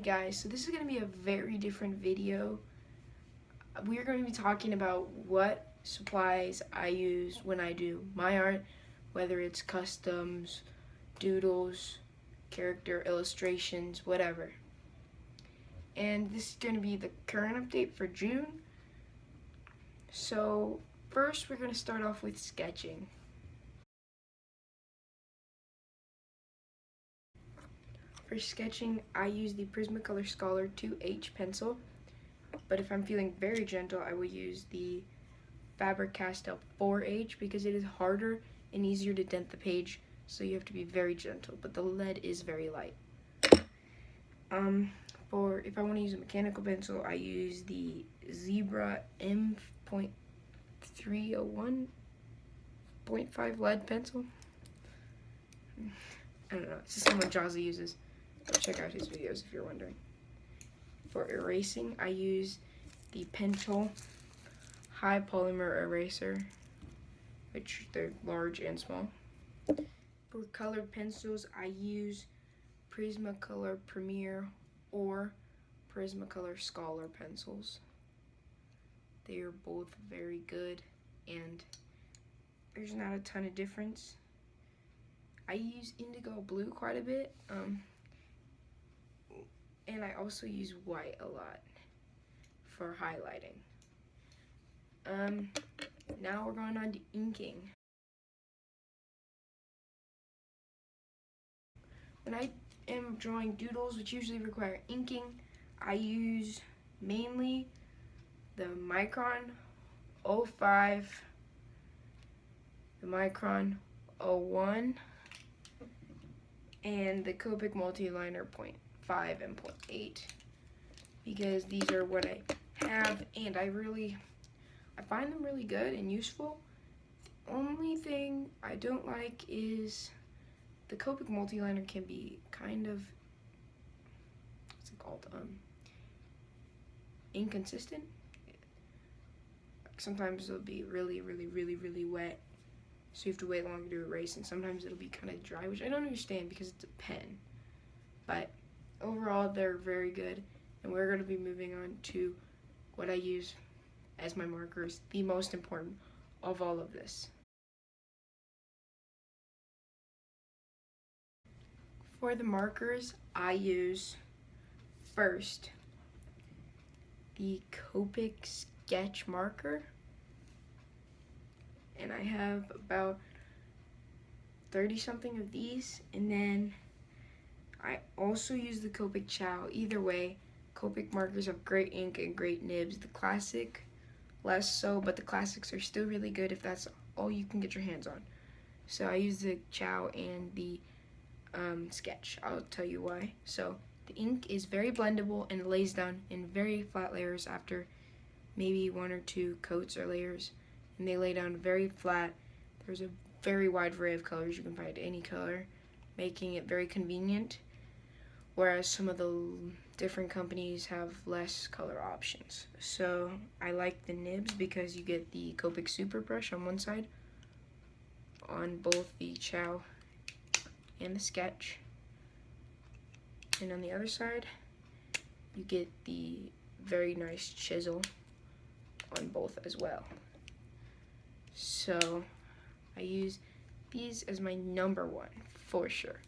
guys, so this is going to be a very different video. We are going to be talking about what supplies I use when I do my art, whether it's customs, doodles, character illustrations, whatever. And this is going to be the current update for June. So first we're going to start off with sketching. For sketching, I use the Prismacolor Scholar 2H pencil, but if I'm feeling very gentle, I will use the Faber-Castell 4H because it is harder and easier to dent the page, so you have to be very gentle, but the lead is very light. For if I want to use a mechanical pencil, I use the Zebra M.301.5 lead pencil. I don't know, it's just someone Jazzy uses. Go check out his videos if you're wondering. For erasing, I use the Pentel High Polymer Eraser, which they're large and small. For colored pencils, I use Prismacolor Premier or Prismacolor Scholar pencils. They are both very good, and there's not a ton of difference. I use indigo blue quite a bit, and I also use white a lot for highlighting. Now we're going on to inking. When I am drawing doodles, which usually require inking, I use mainly the Micron 05, the Micron 01, and the Copic Multiliner 0.5 and 0.8, because these are what I have, and I find them really good and useful. The only thing I don't like is the Copic Multiliner can be kind of, what's it called, inconsistent. Sometimes it'll be really wet, so you have to wait longer to erase, and sometimes it'll be kind of dry, which I don't understand because it's a pen. But overall, they're very good, and we're going to be moving on to what I use as my markers, the most important of all of this. For the markers, I use first the Copic sketch marker, and I have about 30 something of these, and then I also use the Copic Chow. Either way, Copic markers have great ink and great nibs. The classic less so, but the classics are still really good if that's all you can get your hands on. So I use the Chow and the sketch. I'll tell you why. So the ink is very blendable and lays down in very flat layers after maybe 1 or 2 coats or layers, and they lay down very flat. There's a very wide array of colors. You can find any color, making it very convenient, whereas some of the different companies have less color options. So I like the nibs because you get the Copic Super Brush on one side, on both the Chow and the sketch, and on the other side you get the very nice chisel on both as well. So I use these as my number 1 for sure.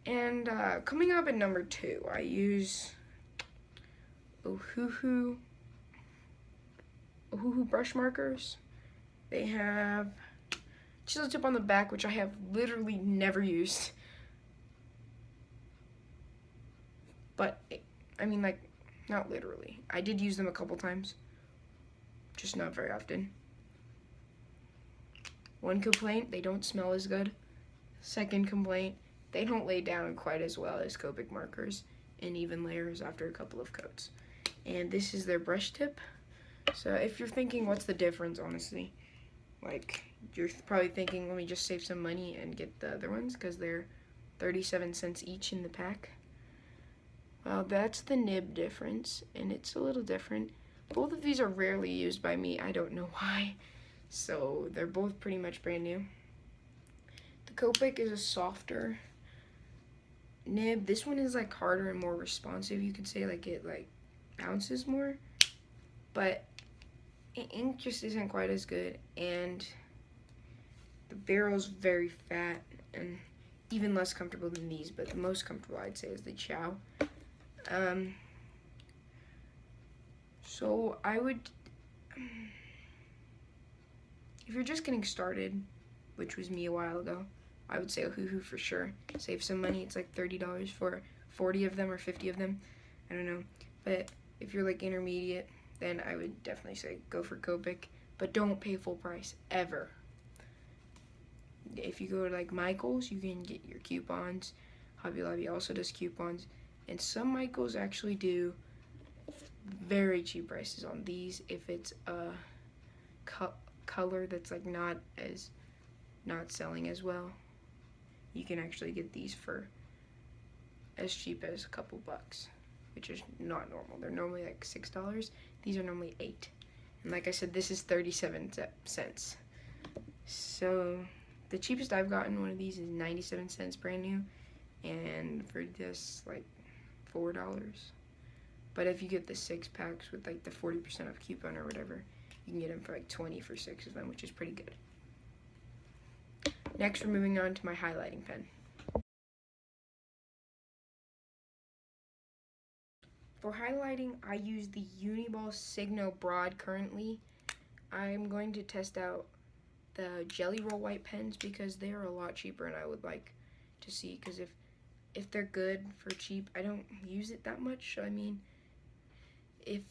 And coming up at number 2, I use Ohuhu brush markers. They have chisel tip on the back, which I have literally never used. But, I mean, like, not literally. I did use them a couple times, just not very often. One complaint, they don't smell as good. Second complaint, they don't lay down quite as well as Copic markers in even layers after a couple of coats. And this is their brush tip. So if you're thinking what's the difference, honestly, like, you're probably thinking, let me just save some money and get the other ones because they're 37 cents each in the pack. Well, that's the nib difference, and it's a little different. Both of these are rarely used by me. I don't know why. So they're both pretty much brand new. The Copic is a softer nib. This one is like harder and more responsive. You could say like it like bounces more, but ink just isn't quite as good, and the barrel's very fat and even less comfortable than these, but the most comfortable I'd say is the Chow. So I would, if you're just getting started, which was me a while ago, I would say Ohuhu for sure. Save some money. It's like $30 for 40 of them or 50 of them. I don't know. But if you're like intermediate, then I would definitely say go for Copic. But don't pay full price, ever. If you go to like Michael's, you can get your coupons. Hobby Lobby also does coupons. And some Michael's actually do very cheap prices on these if it's a color that's like not selling as well. You can actually get these for as cheap as a couple bucks, which is not normal. They're normally like $6. These are normally $8. And like I said, this is 37 cents. So the cheapest I've gotten one of these is 97 cents brand new, and for this like $4. But if you get the 6 packs with like the 40% off coupon or whatever, you can get them for like 20 for 6 of them, which is pretty good. Next, we're moving on to my highlighting pen. For highlighting, I use the Uniball Signo Broad currently. I'm going to test out the Jelly Roll white pens because they are a lot cheaper, and I would like to see, because if they're good for cheap, I don't use it that much. So I mean, if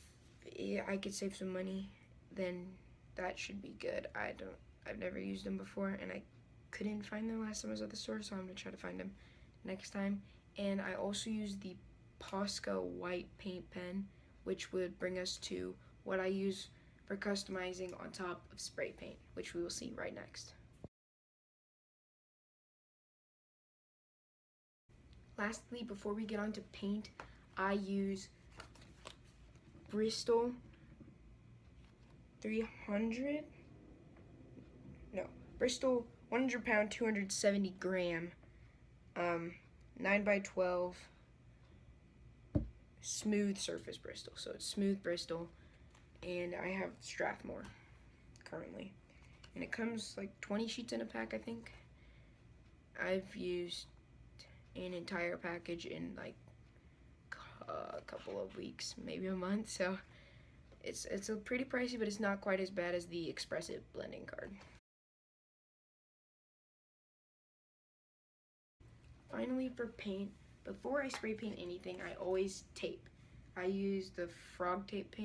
I could save some money, then that should be good. I've never used them before, and I couldn't find them last time I was at the store, so I'm gonna try to find them next time. And I also use the Posca white paint pen, which would bring us to what I use for customizing on top of spray paint, which we will see right next. Lastly, before we get on to paint, I use Bristol 100 pound, 270 gram, 9x12 smooth surface Bristol. So it's smooth Bristol, and I have Strathmore currently. And it comes like 20 sheets in a pack, I think. I've used an entire package in like a couple of weeks, maybe a month, so it's a pretty pricey, but it's not quite as bad as the Expressive blending card. Finally, for paint, before I spray paint anything, I always tape. I use the Frog Tape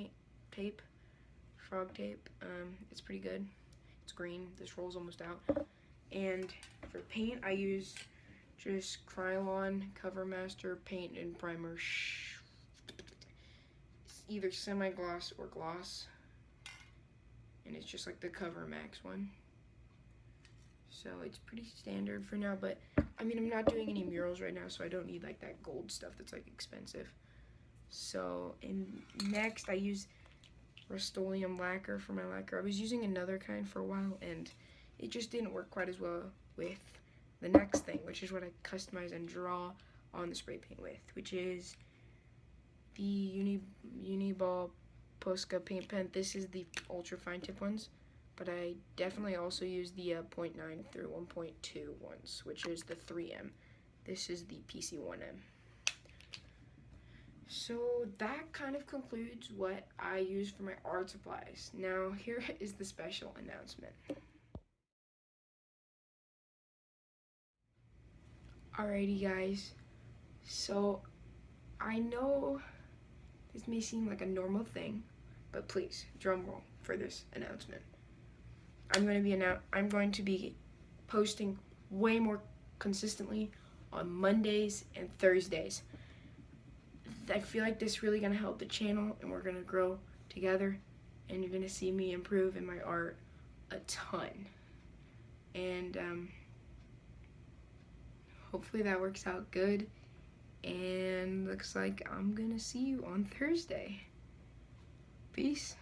tape. It's pretty good. It's green. This rolls almost out. And for paint, I use just Krylon Covermaster paint and primer. It's either semi-gloss or gloss, and it's just like the Cover Max one. So it's pretty standard for now, but I mean, I'm not doing any murals right now, so I don't need like that gold stuff that's like expensive. So, and next I use Rust-Oleum lacquer for my lacquer. I was using another kind for a while, and it just didn't work quite as well with the next thing, which is what I customize and draw on the spray paint with, which is the Uniball Posca paint pen. This is the ultra fine tip ones, but I definitely also use the 0.9 through 1.2 ones, which is the 3M. This is the PC1M. So that kind of concludes what I use for my art supplies. Now here is the special announcement. Alrighty guys, so I know this may seem like a normal thing, but please, drum roll for this announcement. I'm going to be posting way more consistently on Mondays and Thursdays. I feel like this is really gonna help the channel, and we're gonna grow together, and you're gonna see me improve in my art a ton. And hopefully that works out good, and looks like I'm gonna see you on Thursday. Peace.